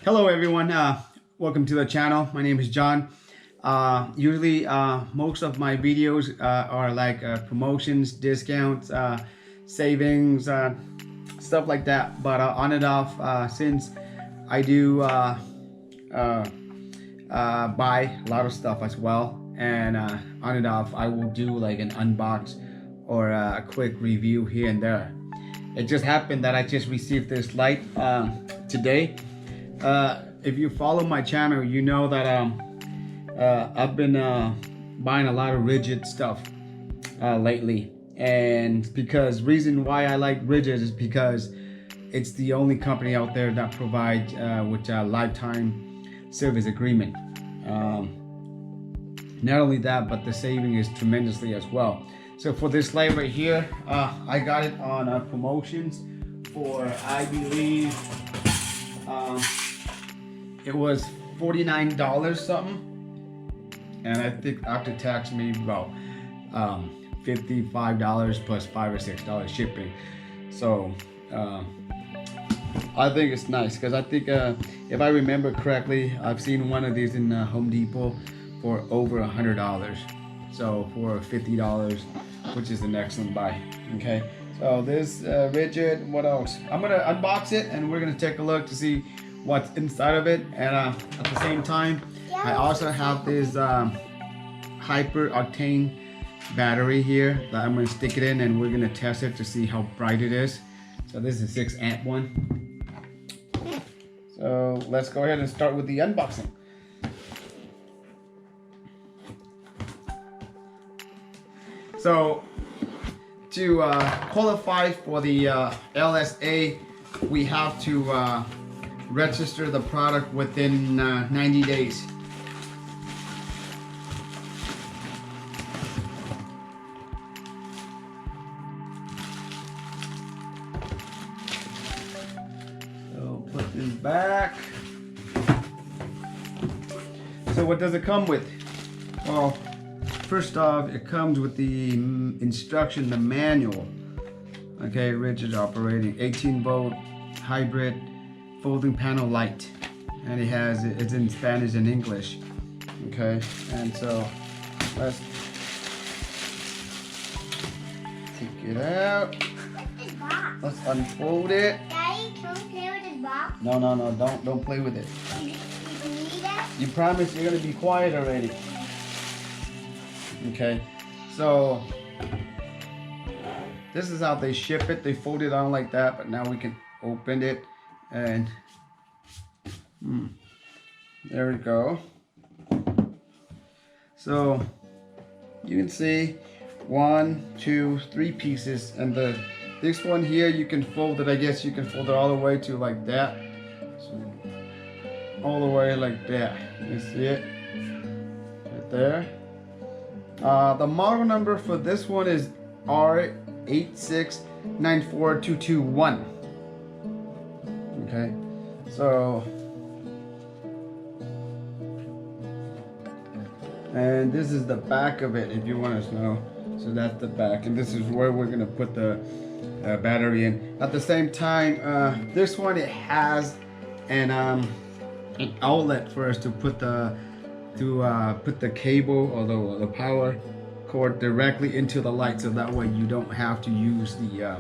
Hello everyone, welcome to the channel. My name is John. Usually most of my videos are like promotions, discounts, savings, stuff like that, but on and off, since I do buy a lot of stuff as well, and on and off I will do like an unbox or a quick review here and there. It just happened that I just received this light today. If you follow my channel, you know that I've been buying a lot of Ridgid stuff lately, and because reason why I like Ridgid is because it's the only company out there that provides with a lifetime service agreement. Not only that, but the saving is tremendously as well. So for this light right here, I got it on promotions for, I believe, it was $49 something, and I think after tax maybe about $55 plus $5 or $6 shipping. So I think it's nice because I think if I remember correctly, I've seen one of these in Home Depot for over $100. So for $50, which is an excellent buy. Okay, so this Ridgid, what else? I'm gonna unbox it and we're gonna take a look to see what's inside of it, and at the same time I also have this hyper octane battery here that I'm going to stick it in, and we're going to test it to see how bright it is. So this is a 6 amp one. So let's go ahead and start with the unboxing. So to qualify for the LSA, we have to register the product within 90 days. So put this back. So what does it come with? Well, first off, it comes with the instruction, the manual. Okay, Ridgid operating 18 volt hybrid folding panel light, and it's in Spanish and English. Okay, and so let's take it out. Let's unfold it. Daddy, can we play with this box? No, don't play with it. You need it? You promise you're gonna be quiet already. Okay, so this is how they ship it. They fold it on like that, but now we can open it. And there we go. So you can see 1, 2, 3 pieces, and this one here you can fold it. I guess you can fold it all the way to like that. So all the way like that. You see it right there. The model number for this one is R8694221. Okay, so, and this is the back of it if you want to know. So that's the back, and this is where we're gonna put the battery in. At the same time, this one, it has an outlet for us to put the cable or the power cord directly into the light, so that way you don't have to use the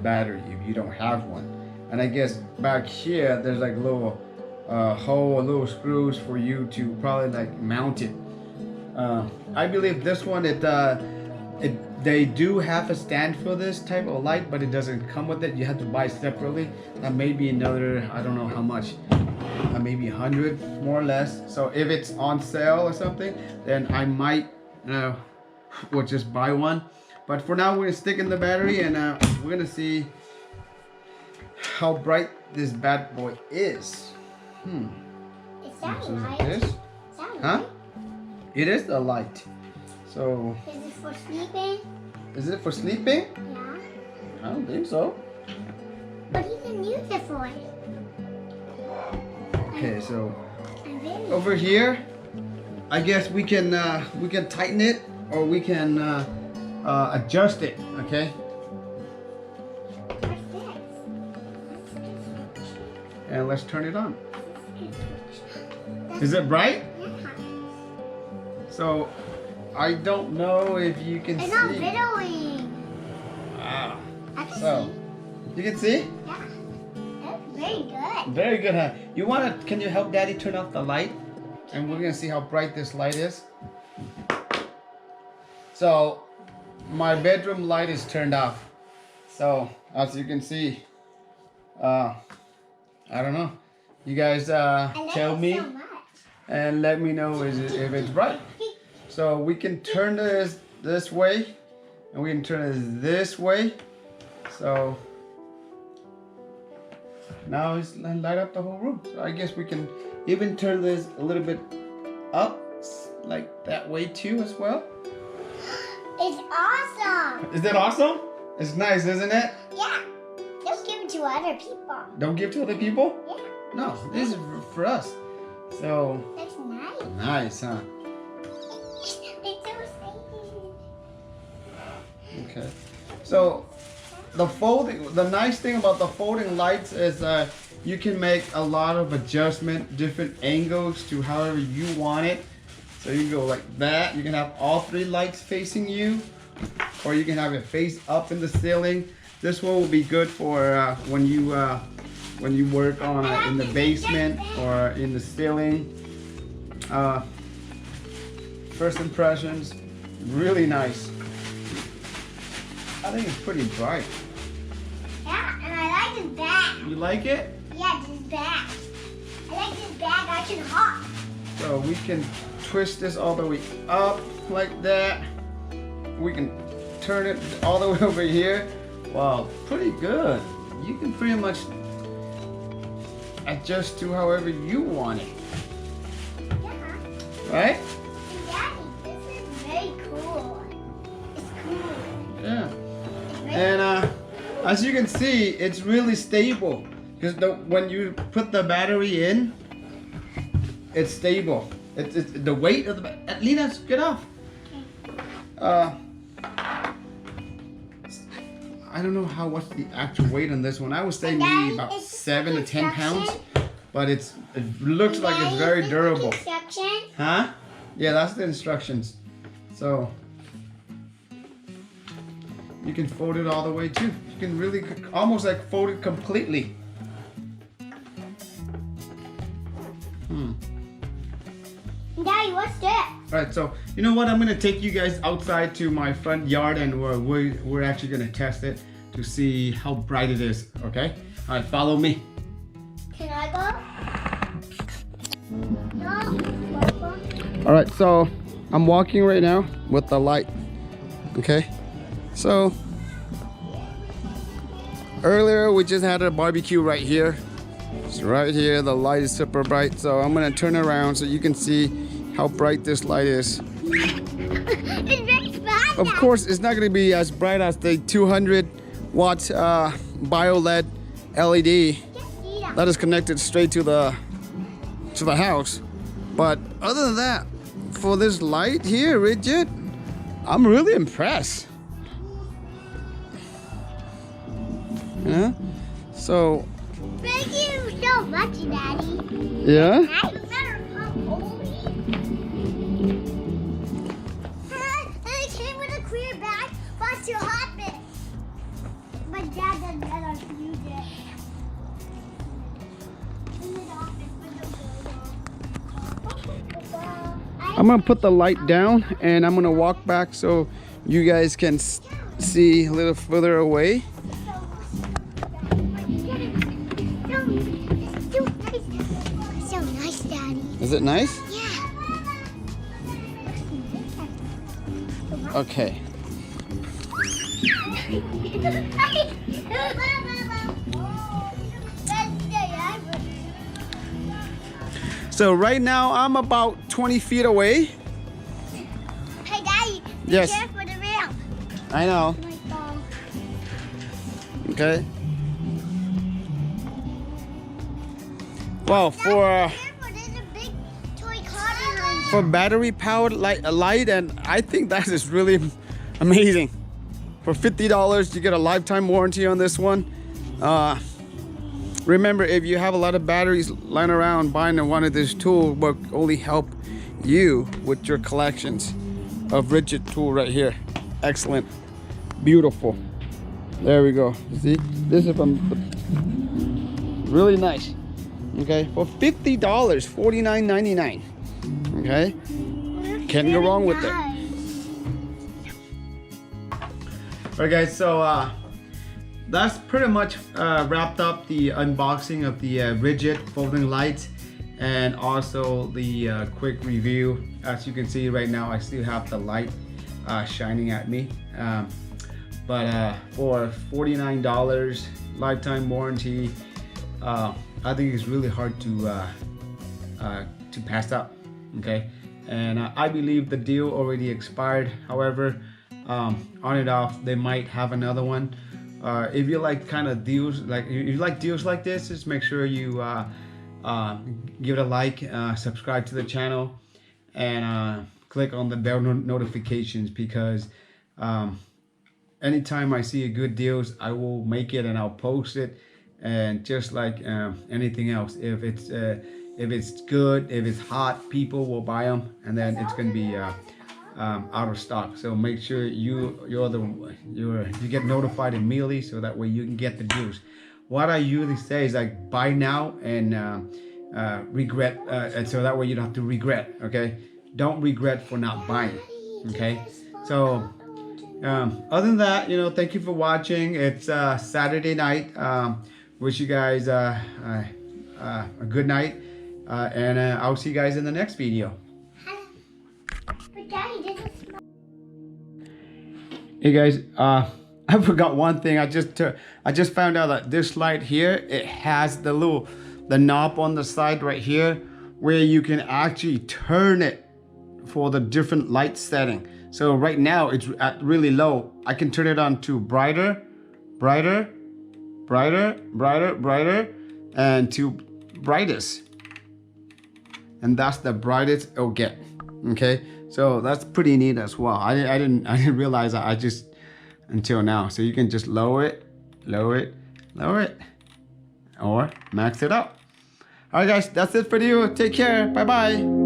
battery if you don't have one. And I guess back here there's like a little hole, little screws for you to probably like mount it. I believe this one, they do have a stand for this type of light, but it doesn't come with it. You have to buy separately. That may be another, I don't know how much, maybe 100 more or less. So if it's on sale or something, then I might we'll just buy one. But for now, we're gonna stick in the battery, and we're gonna see how bright this bad boy is. Is that So light? this? Is that Huh? light? It is the light. So Is it for sleeping? is it for sleeping? Yeah. I don't think so. But you can use it for it. Okay, so And then over here, I guess we can tighten it, or we can adjust it. Okay. what's this? And let's turn it on. Is it bright? Yeah. So I don't know if you can It's see. not fiddling. Wow. I can So you can see? see. Yeah. That's very good. Very good, huh? Can you help Daddy turn off the light? And we're gonna see how bright this light is. So my bedroom light is turned off. So as you can see, I don't know. You guys I like tell it me so much. and let me know if it's bright. So we can turn this way, and we can turn it this way. So now it's light up the whole room. So I guess we can even turn this a little bit up, like that way too as well. It's awesome. Is that awesome? It's nice, isn't it? Yeah. Just give it to other people. Don't give to other people? Yeah. No, this is for us. So That's nice. nice, huh? It's so exciting. Okay. So the nice thing about the folding lights is you can make a lot of different angles to however you want it. So you can go like that. You can have all 3 lights facing you, or you can have it face up in the ceiling. This one will be good for when you work on in the basement or in the ceiling. First impressions, really nice. I think it's pretty bright. Yeah, and I like this bag. You like it? Yeah, this bag. I like this bag. I can hop. So we can twist this all the way up like that. We can turn it all the way over here. Wow, pretty good. You can pretty much adjust to however you want it, Yeah. right? And Daddy, this is very cool. It's cool. Yeah. It's very And as you can see, it's really stable because when you put the battery in, it's stable. It's the weight of the Lena, get off. I don't know what's the actual weight on this one. I would say maybe about 7 to 10 pounds, but it looks like it's very durable. Instruction. Huh? Yeah, that's the instructions. So you can fold it all the way too. You can really almost like fold it completely. Daddy, what's that? All right, so you know what? I'm gonna take you guys outside to my front yard, and we're actually gonna test it to see how bright it is. Okay? All right, follow me. Can I go? No. All right, so I'm walking right now with the light. Okay, so earlier we just had a barbecue right here. It's right here. The light is super bright, so I'm gonna turn around so you can see how bright this light is. It's very fast. Of course, it's not gonna be as bright as the 200 watt bio LED LED that is connected straight to the house. But other than that, for this light here, Ridgid, I'm really impressed. Yeah. So. Thank you so much, Daddy. Yeah. I better come over. And it came with a clear bag, but I still have it. My dad doesn't let us use it. I'm gonna put the light down and I'm gonna walk back so you guys can see a little further away. So nice, Daddy. Is it nice? Yeah. Okay. So right now I'm about 20 feet away. Hey, Daddy. Yes. Be careful the rail. I know. Oh my God. Okay. Well, Careful, there's a big toy car behind you. for battery powered light, and I think that is really amazing. For $50, you get a lifetime warranty on this one. Remember, if you have a lot of batteries lying around, buying one of these tools will only help you with your collections of Ridgid tool right here. Excellent, beautiful. There we go. See, this is from really nice. Okay, for $50, $49.99. Okay, can't go wrong with it. Alright guys, so that's pretty much wrapped up the unboxing of the Ridgid folding lights, and also the quick review. As you can see right now, I still have the light shining at me. But for $49, lifetime warranty, I think it's really hard to pass up. Okay, and I believe the deal already expired. However, on and off, they might have another one. If you like kind of deals, like if you like deals like this, just make sure you give it a like, subscribe to the channel, and click on the bell notifications, because anytime I see a good deals, I will make it and I'll post it. And just like anything else, if it's good, if it's hot, people will buy them, and then it's gonna be out of stock. So make sure you get notified immediately, so that way you can get the deals. What I usually say is like, buy now and regret, and so that way you don't have to regret. Okay, don't regret for not buying. Okay, so other than that, you know, thank you for watching. It's Saturday night. Wish you guys a good night, and I'll see you guys in the next video. Hey guys, I forgot one thing. I just found out that this light here, it has the knob on the side right here, where you can actually turn it for the different light setting. So right now it's at really low. I can turn it on to brighter, brighter, brighter, brighter, brighter, and to brightest. And that's the brightest it'll get. Okay, so that's pretty neat as well. I didn't realize that. I just until now. So you can just lower it, lower it, lower it, or max it out. All right guys, that's it for you. Take care. Bye bye.